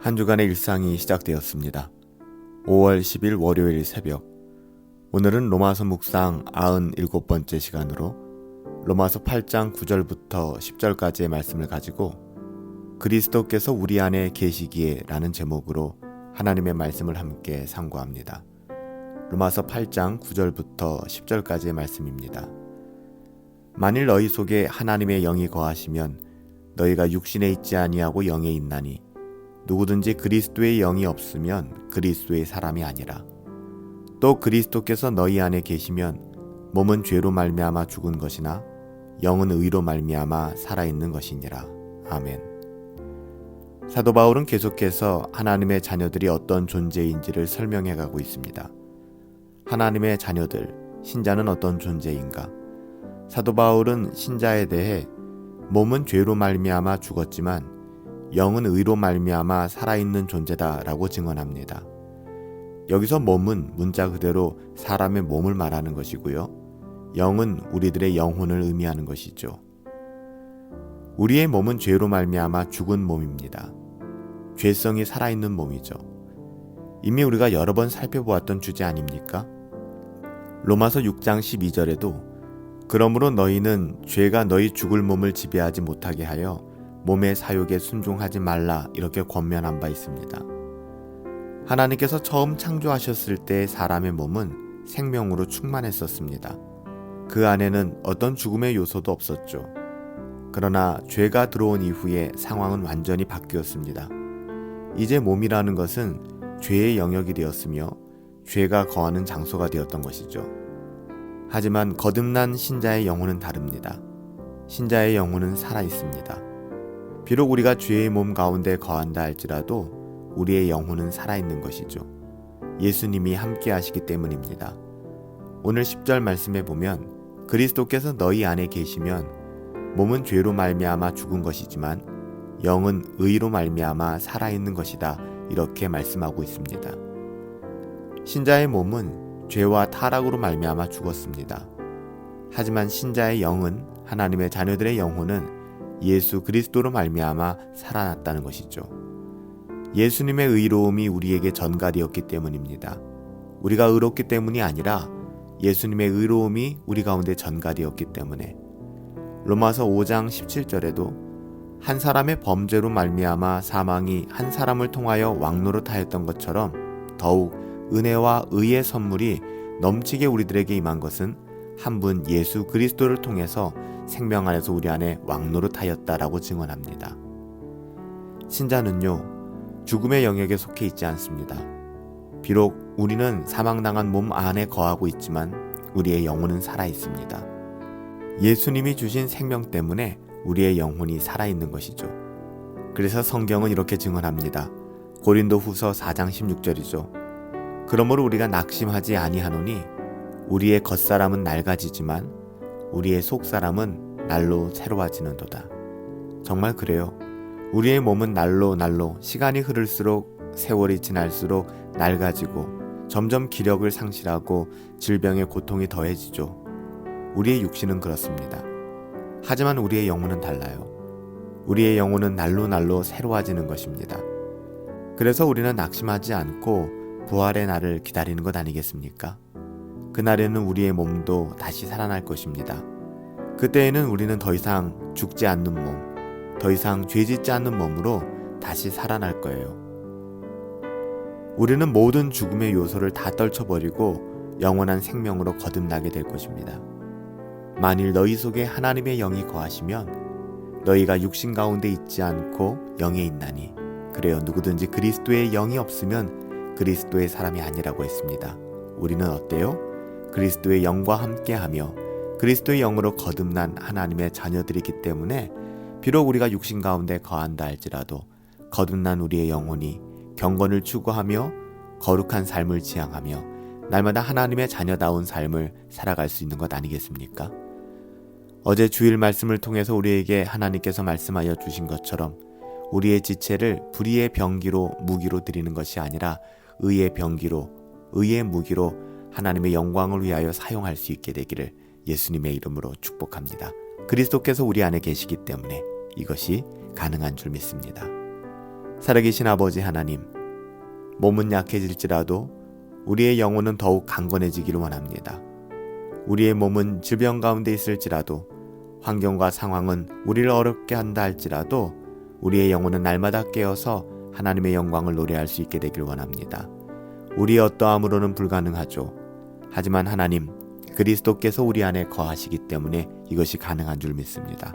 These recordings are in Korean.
한 주간의 일상이 시작되었습니다. 5월 10일 월요일 새벽, 오늘은 로마서 묵상 97번째 시간으로 로마서 8장 9절부터 10절까지의 말씀을 가지고 그리스도께서 우리 안에 계시기에 라는 제목으로 하나님의 말씀을 함께 상고합니다. 로마서 8장 9절부터 10절까지의 말씀입니다. 만일 너희 속에 하나님의 영이 거하시면 너희가 육신에 있지 아니하고 영에 있나니 누구든지 그리스도의 영이 없으면 그리스도의 사람이 아니라. 또 그리스도께서 너희 안에 계시면 몸은 죄로 말미암아 죽은 것이나 영은 의로 말미암아 살아있는 것이니라. 아멘. 사도 바울은 계속해서 하나님의 자녀들이 어떤 존재인지를 설명해 가고 있습니다. 하나님의 자녀들, 신자는 어떤 존재인가? 사도 바울은 신자에 대해 몸은 죄로 말미암아 죽었지만 영은 의로 말미암아 살아있는 존재다라고 증언합니다. 여기서 몸은 문자 그대로 사람의 몸을 말하는 것이고요. 영은 우리들의 영혼을 의미하는 것이죠. 우리의 몸은 죄로 말미암아 죽은 몸입니다. 죄성이 살아있는 몸이죠. 이미 우리가 여러 번 살펴보았던 주제 아닙니까? 로마서 6장 12절에도 그러므로 너희는 죄가 너희 죽을 몸을 지배하지 못하게 하여 몸의 사욕에 순종하지 말라 이렇게 권면한 바 있습니다. 하나님께서 처음 창조하셨을 때 사람의 몸은 생명으로 충만했었습니다. 그 안에는 어떤 죽음의 요소도 없었죠. 그러나 죄가 들어온 이후에 상황은 완전히 바뀌었습니다. 이제 몸이라는 것은 죄의 영역이 되었으며 죄가 거하는 장소가 되었던 것이죠. 하지만 거듭난 신자의 영혼은 다릅니다. 신자의 영혼은 살아있습니다. 비록 우리가 죄의 몸 가운데 거한다 할지라도 우리의 영혼은 살아있는 것이죠. 예수님이 함께 하시기 때문입니다. 오늘 10절 말씀에 보면 그리스도께서 너희 안에 계시면 몸은 죄로 말미암아 죽은 것이지만 영은 의로 말미암아 살아있는 것이다 이렇게 말씀하고 있습니다. 신자의 몸은 죄와 타락으로 말미암아 죽었습니다. 하지만 신자의 영은 하나님의 자녀들의 영혼은 예수 그리스도로 말미암아 살아났다는 것이죠. 예수님의 의로움이 우리에게 전가되었기 때문입니다. 우리가 의롭기 때문이 아니라 예수님의 의로움이 우리 가운데 전가되었기 때문에 로마서 5장 17절에도 한 사람의 범죄로 말미암아 사망이 한 사람을 통하여 왕노릇하였던 것처럼 더욱 은혜와 의의 선물이 넘치게 우리들에게 임한 것은 한 분 예수 그리스도를 통해서 생명 안에서 우리 안에 왕노릇하였다라고 증언합니다. 신자는요, 죽음의 영역에 속해 있지 않습니다. 비록 우리는 사망당한 몸 안에 거하고 있지만 우리의 영혼은 살아있습니다. 예수님이 주신 생명 때문에 우리의 영혼이 살아있는 것이죠. 그래서 성경은 이렇게 증언합니다. 고린도후서 4장 16절이죠. 그러므로 우리가 낙심하지 아니하노니 우리의 겉사람은 낡아지지만 우리의 속사람은 날로 새로워지는도다. 정말 그래요. 우리의 몸은 날로 시간이 흐를수록 세월이 지날수록 낡아지고 점점 기력을 상실하고 질병의 고통이 더해지죠. 우리의 육신은 그렇습니다. 하지만 우리의 영혼은 달라요. 우리의 영혼은 날로 새로워지는 것입니다. 그래서 우리는 낙심하지 않고 부활의 날을 기다리는 것 아니겠습니까? 그날에는 우리의 몸도 다시 살아날 것입니다. 그때에는 우리는 더 이상 죽지 않는 몸, 더 이상 죄짓지 않는 몸으로 다시 살아날 거예요. 우리는 모든 죽음의 요소를 다 떨쳐버리고 영원한 생명으로 거듭나게 될 것입니다. 만일 너희 속에 하나님의 영이 거하시면 너희가 육신 가운데 있지 않고 영에 있나니 그래요. 누구든지 그리스도의 영이 없으면 그리스도의 사람이 아니라고 했습니다. 우리는 어때요? 그리스도의 영과 함께하며 그리스도의 영으로 거듭난 하나님의 자녀들이기 때문에 비록 우리가 육신 가운데 거한다 할지라도 거듭난 우리의 영혼이 경건을 추구하며 거룩한 삶을 지향하며 날마다 하나님의 자녀다운 삶을 살아갈 수 있는 것 아니겠습니까? 어제 주일 말씀을 통해서 우리에게 하나님께서 말씀하여 주신 것처럼 우리의 지체를 불의의 병기로 무기로 드리는 것이 아니라 의의 병기로 의의 무기로 하나님의 영광을 위하여 사용할 수 있게 되기를 예수님의 이름으로 축복합니다. 그리스도께서 우리 안에 계시기 때문에 이것이 가능한 줄 믿습니다. 살아계신 아버지 하나님, 몸은 약해질지라도 우리의 영혼은 더욱 강건해지기를 원합니다. 우리의 몸은 질병 가운데 있을지라도, 환경과 상황은 우리를 어렵게 한다 할지라도 우리의 영혼은 날마다 깨어서 하나님의 영광을 노래할 수 있게 되길 원합니다. 우리의 어떠함으로는 불가능하죠. 하지만 하나님, 그리스도께서 우리 안에 거하시기 때문에 이것이 가능한 줄 믿습니다.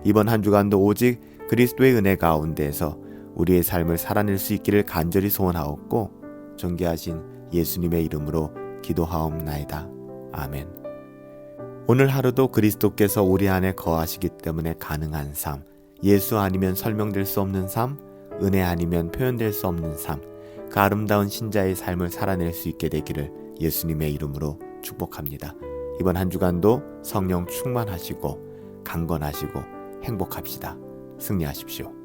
이번 한 주간도 오직 그리스도의 은혜 가운데에서 우리의 삶을 살아낼 수 있기를 간절히 소원하옵고 존귀하신 예수님의 이름으로 기도하옵나이다. 아멘. 오늘 하루도 그리스도께서 우리 안에 거하시기 때문에 가능한 삶, 예수 아니면 설명될 수 없는 삶, 은혜 아니면 표현될 수 없는 삶, 그 아름다운 신자의 삶을 살아낼 수 있게 되기를 예수님의 이름으로 축복합니다. 이번 한 주간도 성령 충만하시고 강건하시고 행복합시다. 승리하십시오.